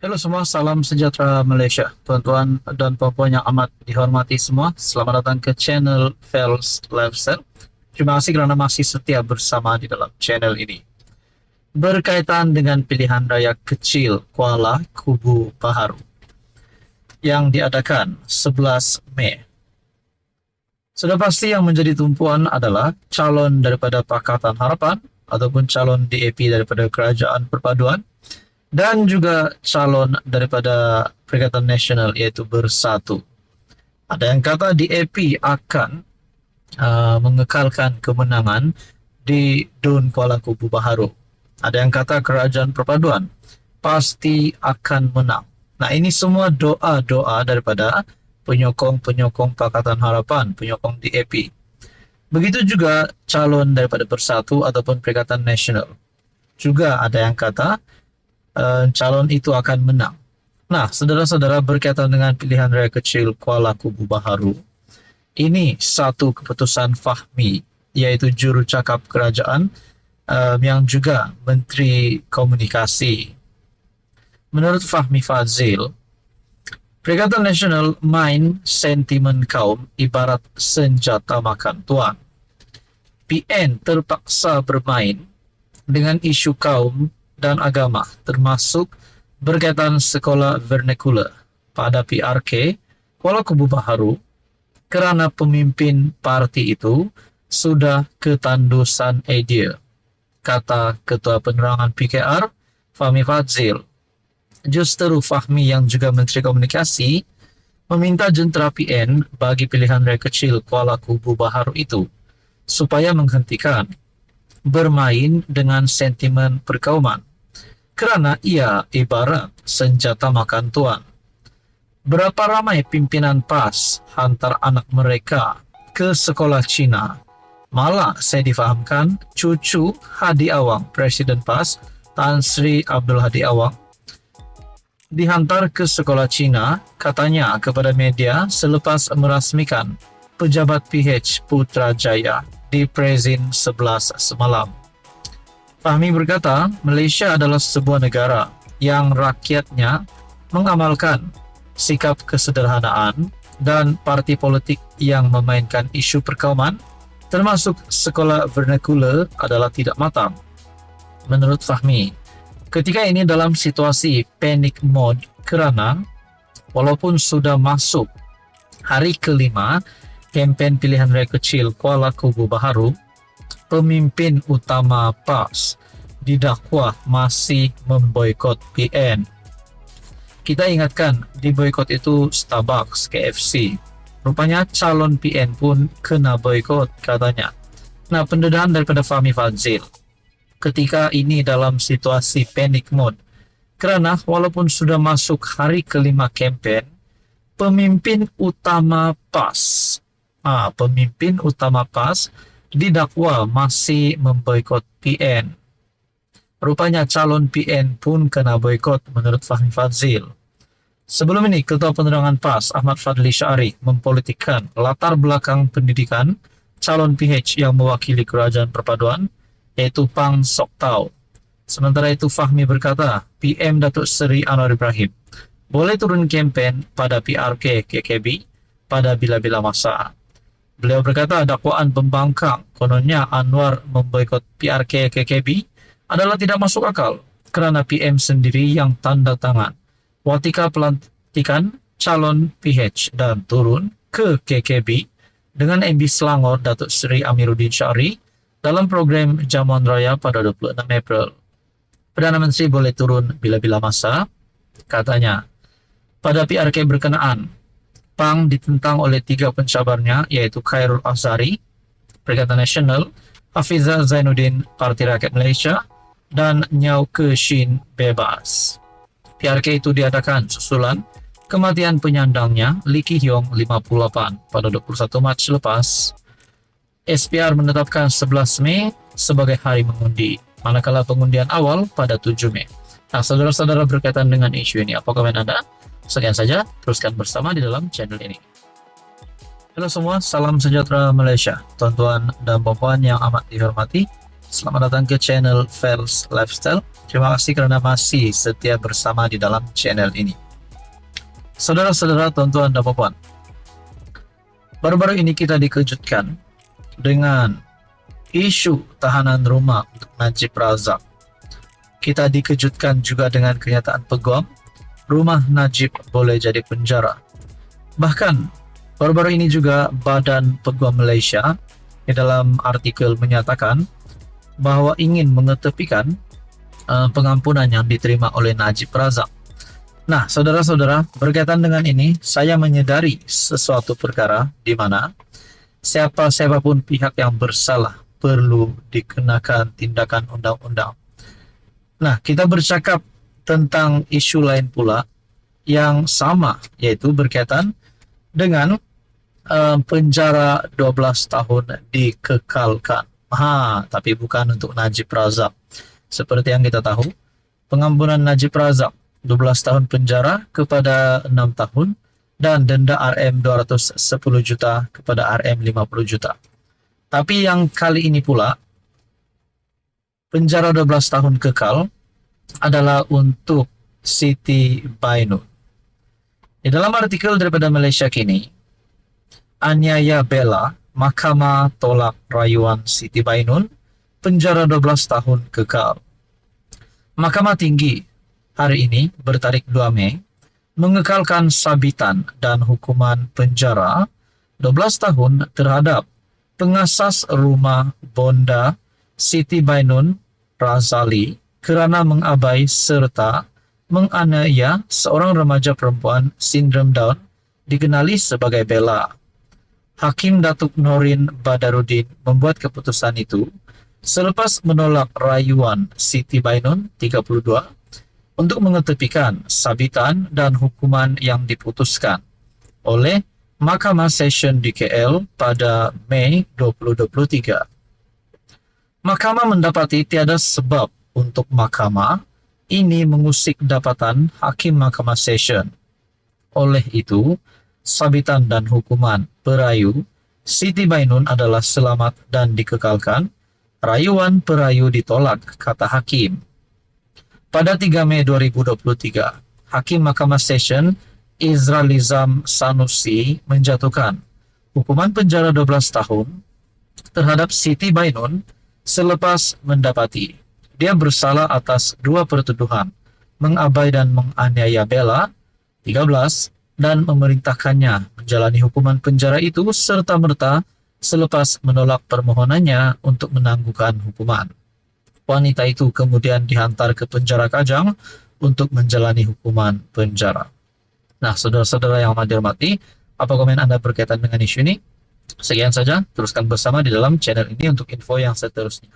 Halo semua, salam sejahtera Malaysia. Tuan-tuan dan puan-puan yang amat dihormati semua, selamat datang ke channel Fels Lifestyle. Terima kasih kerana masih setia bersama di dalam channel ini. Berkaitan dengan pilihan raya kecil Kuala Kubu Baharu yang diadakan 11 Mei. Sudah pasti yang menjadi tumpuan adalah calon daripada Pakatan Harapan ataupun calon DAP daripada Kerajaan Perpaduan dan juga calon daripada Perikatan Nasional iaitu Bersatu. Ada yang kata DAP akan mengekalkan kemenangan di Dun Kuala Kubu Baharu. Ada yang kata Kerajaan Perpaduan pasti akan menang. Nah, ini semua doa-doa daripada penyokong-penyokong Pakatan Harapan, penyokong DAP. Begitu juga calon daripada Bersatu ataupun Perikatan Nasional. Juga ada yang kata calon itu akan menang. Nah, saudara-saudara, berkaitan dengan pilihan raya kecil Kuala Kubu Baharu, ini satu keputusan Fahmi, iaitu juru cakap kerajaan yang juga Menteri Komunikasi. Menurut Fahmi Fadzil, Perikatan Nasional main sentimen kaum ibarat senjata makan tuan. PN terpaksa bermain dengan isu kaum dan agama, termasuk berkaitan sekolah vernacular pada PRK Kuala Kubu Baharu, kerana pemimpin parti itu sudah ketandusan idea, kata Ketua Penerangan PKR Fahmi Fadzil. Justeru Fahmi yang juga Menteri Komunikasi meminta jentera PN bagi pilihan raya kecil Kuala Kubu Baharu itu supaya menghentikan bermain dengan sentimen perkauman, kerana ia ibarat senjata makan tuan. Berapa ramai pimpinan PAS hantar anak mereka ke sekolah Cina? Malah saya difahamkan cucu Hadi Awang, Presiden PAS Tan Sri Abdul Hadi Awang, dihantar ke sekolah Cina, katanya kepada media selepas merasmikan pejabat PH Putrajaya di Prezin 11 semalam. Fahmi berkata, Malaysia adalah sebuah negara yang rakyatnya mengamalkan sikap kesederhanaan dan parti politik yang memainkan isu perkauman, termasuk sekolah vernacular, adalah tidak matang. Menurut Fahmi, ketika ini dalam situasi panic mode kerana walaupun sudah masuk hari kelima kempen pilihan raya kecil Kuala Kubu Baharu, pemimpin utama PAS didakwa masih memboikot PN. Kita ingatkan, di boikot itu Starbucks, KFC. Rupanya calon PN pun kena boikot, katanya. Nah, pendedahan daripada Fahmi Fadzil ketika ini dalam situasi panic mode, kerana walaupun sudah masuk hari kelima kempen, pemimpin utama PAS didakwa masih memboikot PN. Rupanya calon PN pun kena boikot menurut Fahmi Fadzil. Sebelum ini, Ketua Penerangan PAS Ahmad Fadli Syari mempolitikkan latar belakang pendidikan calon PH yang mewakili Kerajaan Perpaduan, yaitu Pang Sok Tau. Sementara itu, Fahmi berkata, PM Datuk Seri Anwar Ibrahim boleh turun kempen pada PRK KKB pada bila-bila masa. Beliau berkata, dakwaan pembangkang kononnya Anwar memboikot PRK KKB adalah tidak masuk akal, kerana PM sendiri yang tanda tangan watika pelantikan calon PH dan turun ke KKB dengan MB Selangor Datuk Seri Amiruddin Syari dalam program Jamuan Raya pada 26 April. Perdana Menteri boleh turun bila-bila masa, katanya. Pada PRK berkenaan, PANG ditentang oleh 3 pencabarnya, iaitu Khairul Azhari, Perikatan Nasional, Hafizah Zainuddin, Parti Rakyat Malaysia, dan Nyau Keshin Bebas. PRK itu diadakan susulan kematian penyandangnya, Lee Ki Hyong 58, pada 21 Mac lepas. SPR menetapkan 11 Mei sebagai hari mengundi, manakala pengundian awal pada 7 Mei. Nah, saudara-saudara, berkaitan dengan isu ini, apa komen Anda? Sekian saja, teruskan bersama di dalam channel ini. Halo semua, salam sejahtera Malaysia. Tuan-tuan dan puan-puan yang amat dihormati, Selamat datang ke channel Fels Lifestyle. Terima kasih karena masih setia bersama di dalam channel ini. Saudara-saudara, tuan-tuan dan puan, baru-baru ini kita dikejutkan dengan isu tahanan rumah untuk Najib Razak. Kita dikejutkan juga dengan kenyataan peguam rumah Najib boleh jadi penjara. Bahkan baru-baru ini juga Badan Peguam Malaysia di dalam artikel menyatakan bahwa ingin mengetepikan pengampunan yang diterima oleh Najib Razak. Nah, saudara-saudara, berkaitan dengan ini, saya menyadari sesuatu perkara di mana siapapun pihak yang bersalah perlu dikenakan tindakan undang-undang. Nah, kita bercakap tentang isu lain pula yang sama, yaitu berkaitan dengan penjara 12 tahun dikekalkan. Tapi bukan untuk Najib Razak. Seperti yang kita tahu, pengampunan Najib Razak 12 tahun penjara kepada 6 tahun dan denda RM 210 juta kepada RM 50 juta. Tapi yang kali ini pula, penjara 12 tahun kekal adalah untuk Siti Bainun. Di dalam artikel daripada Malaysia Kini, aniaya bela, Mahkamah tolak rayuan Siti Bainun, penjara 12 tahun kekal. Mahkamah Tinggi hari ini bertarikh 2 Mei mengekalkan sabitan dan hukuman penjara 12 tahun terhadap pengasas rumah bonda Siti Bainun Razali kerana mengabai serta menganiaya seorang remaja perempuan sindrom Down dikenali sebagai Bella. Hakim Datuk Norin Badarudin membuat keputusan itu selepas menolak rayuan Siti Bainun 32 untuk mengetepikan sabitan dan hukuman yang diputuskan oleh Mahkamah Session di KL pada Mei 2023. Mahkamah mendapati tiada sebab untuk mahkamah ini mengusik dapatan Hakim Mahkamah Session. Oleh itu, sabitan dan hukuman perayu Siti Bainun adalah selamat dan dikekalkan. Rayuan perayu ditolak, kata Hakim. Pada 3 Mei 2023, Hakim Mahkamah Session Izralizam Sanusi menjatuhkan hukuman penjara 12 tahun terhadap Siti Bainun selepas mendapati dia bersalah atas 2 pertuduhan, mengabai dan menganiaya Bella 13 dan memerintahkannya menjalani hukuman penjara itu serta-merta selepas menolak permohonannya untuk menangguhkan hukuman. Wanita itu kemudian dihantar ke penjara Kajang untuk menjalani hukuman penjara. Nah, saudara-saudara yang dirahmati, apa komen Anda berkaitan dengan isu ini? Sekian saja, teruskan bersama di dalam channel ini untuk info yang seterusnya.